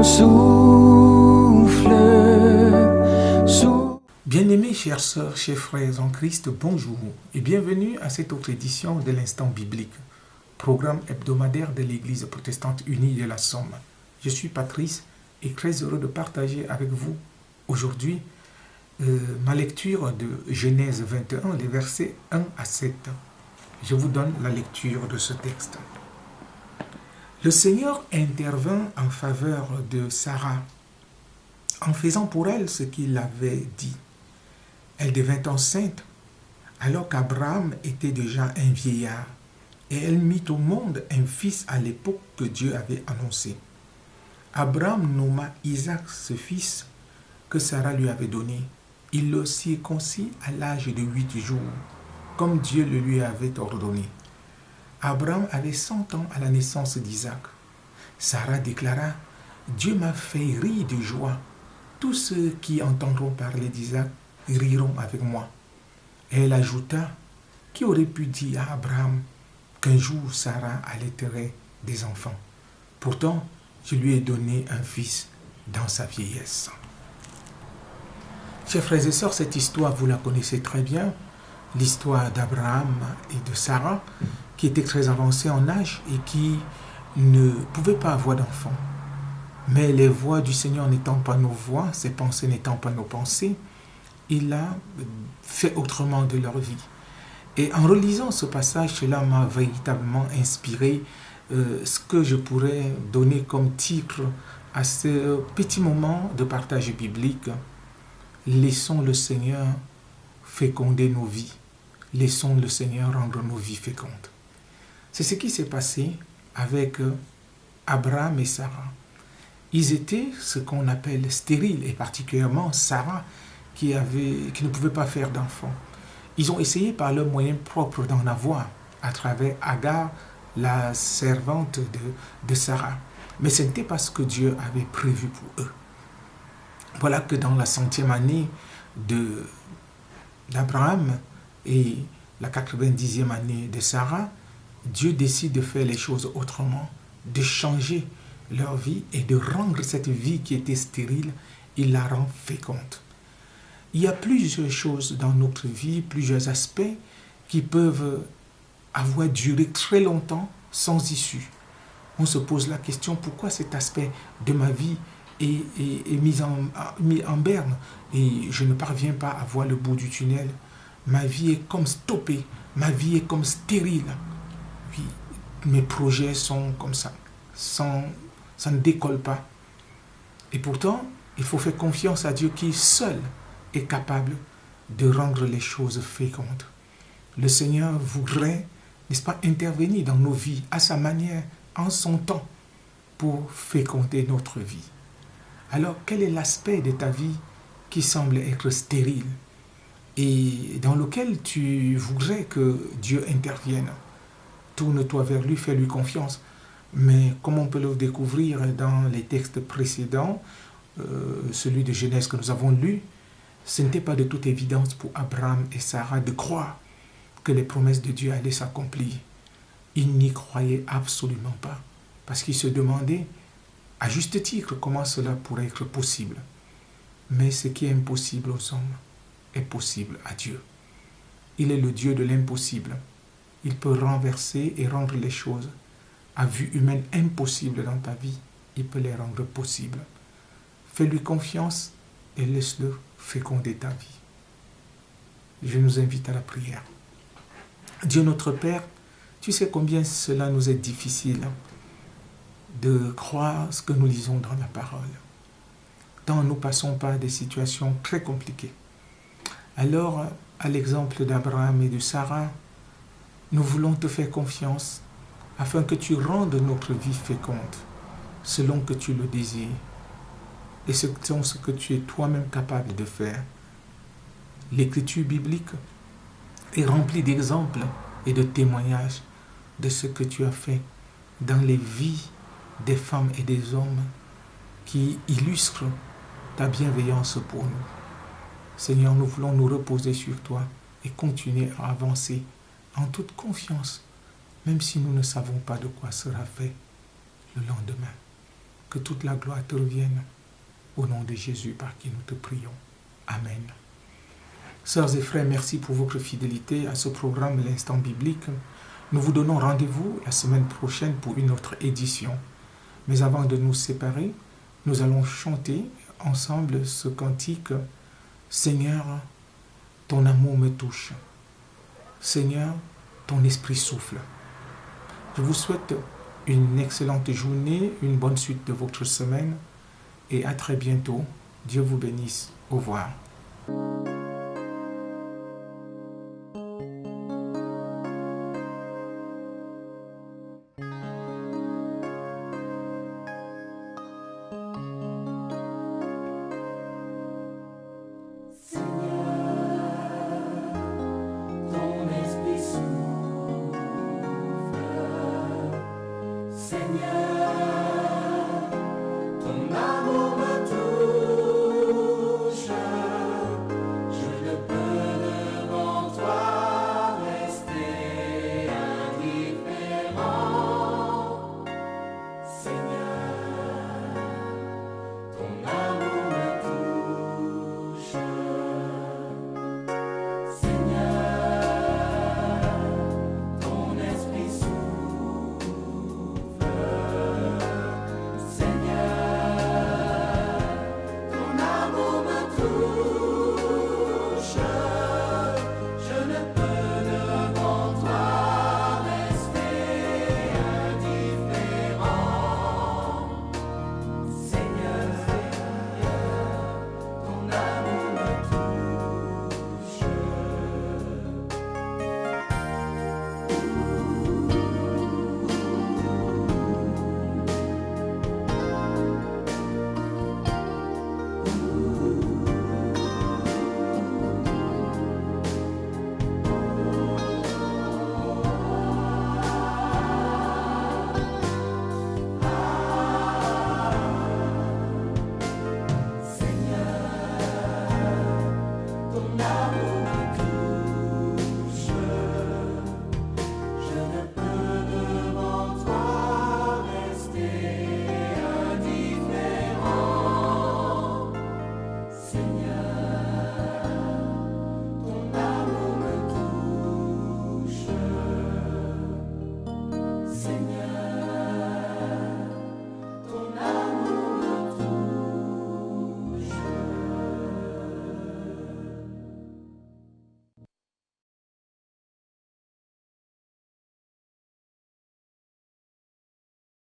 mon souffle. Bien-aimés chères sœurs, chers frères en Christ, bonjour et bienvenue à cette autre édition de l'Instant biblique, programme hebdomadaire de l'Église protestante unie de la Somme. Je suis Patrice et très heureux de partager avec vous aujourd'hui ma lecture de Genèse 21, les versets 1 à 7. Je vous donne la lecture de ce texte. Le Seigneur intervint en faveur de Sarah, en faisant pour elle ce qu'il avait dit. Elle devint enceinte alors qu'Abraham était déjà un vieillard, et elle mit au monde un fils à l'époque que Dieu avait annoncé. Abraham nomma Isaac ce fils que Sarah lui avait donné. Il le circoncit à l'âge de 8 jours, comme Dieu le lui avait ordonné. Abraham avait 100 ans à la naissance d'Isaac. Sarah déclara, « Dieu m'a fait rire de joie. Tous ceux qui entendront parler d'Isaac riront avec moi. » Et elle ajouta, « Qui aurait pu dire à Abraham qu'un jour Sarah allaiterait des enfants? Pourtant, je lui ai donné un fils dans sa vieillesse. » Chers frères et sœurs, cette histoire, vous la connaissez très bien. L'histoire d'Abraham et de Sarah, qui étaient très avancés en âge et qui ne pouvaient pas avoir d'enfants. Mais les voies du Seigneur n'étant pas nos voies, ses pensées n'étant pas nos pensées, il a fait autrement de leur vie. Et en relisant ce passage, cela m'a véritablement inspiré ce que je pourrais donner comme titre à ce petit moment de partage biblique. Laissons le Seigneur féconder nos vies. Laissons le Seigneur rendre nos vies fécondes. C'est ce qui s'est passé avec Abraham et Sarah. Ils étaient ce qu'on appelle stériles, et particulièrement Sarah qui ne pouvait pas faire d'enfants. Ils ont essayé par leurs moyens propres d'en avoir à travers Agar, la servante de Sarah. Mais ce n'était pas ce que Dieu avait prévu pour eux. Voilà que dans la 100e année d'Abraham et la 90e année de Sarah, Dieu décide de faire les choses autrement, de changer leur vie et de rendre cette vie qui était stérile, il la rend féconde. Il y a plusieurs choses dans notre vie, plusieurs aspects qui peuvent avoir duré très longtemps sans issue. On se pose la question, pourquoi cet aspect de ma vie est mis en berne et je ne parviens pas à voir le bout du tunnel. Ma vie est comme stoppée, ma vie est comme stérile. Oui, mes projets sont comme ça, ça ne décolle pas. Et pourtant, il faut faire confiance à Dieu qui seul est capable de rendre les choses fécondes. Le Seigneur voudrait, n'est-ce pas, intervenir dans nos vies à sa manière, en son temps, pour féconder notre vie. Alors, quel est l'aspect de ta vie qui semble être stérile et dans lequel tu voudrais que Dieu intervienne? Tourne-toi vers lui, fais-lui confiance. Mais comme on peut le découvrir dans les textes précédents, celui de Genèse que nous avons lu, ce n'était pas de toute évidence pour Abraham et Sarah de croire que les promesses de Dieu allaient s'accomplir. Ils n'y croyaient absolument pas, parce qu'ils se demandaient, à juste titre, comment cela pourrait être possible. Mais ce qui est impossible aux hommes est possible à Dieu. Il est le Dieu de l'impossible. Il peut renverser et rendre les choses à vue humaine impossibles dans ta vie. Il peut les rendre possibles. Fais-lui confiance et laisse-le féconder ta vie. Je nous invite à la prière. Dieu notre Père, tu sais combien cela nous est difficile de croire ce que nous lisons dans la parole. Tant nous passons par des situations très compliquées. Alors, à l'exemple d'Abraham et de Sarah, nous voulons te faire confiance afin que tu rendes notre vie féconde selon que tu le désires et selon ce que tu es toi-même capable de faire. L'écriture biblique est remplie d'exemples et de témoignages de ce que tu as fait dans les vies des femmes et des hommes qui illustrent ta bienveillance pour nous. Seigneur, nous voulons nous reposer sur toi et continuer à avancer en toute confiance, même si nous ne savons pas de quoi sera fait le lendemain. Que toute la gloire te revienne. Au nom de Jésus par qui nous te prions. Amen. Sœurs et frères, merci pour votre fidélité à ce programme L'Instant Biblique. Nous vous donnons rendez-vous la semaine prochaine pour une autre édition. Mais avant de nous séparer, nous allons chanter ensemble ce cantique « Seigneur, ton amour me touche. Seigneur, ton esprit souffle. » Je vous souhaite une excellente journée, une bonne suite de votre semaine et à très bientôt. Dieu vous bénisse. Au revoir.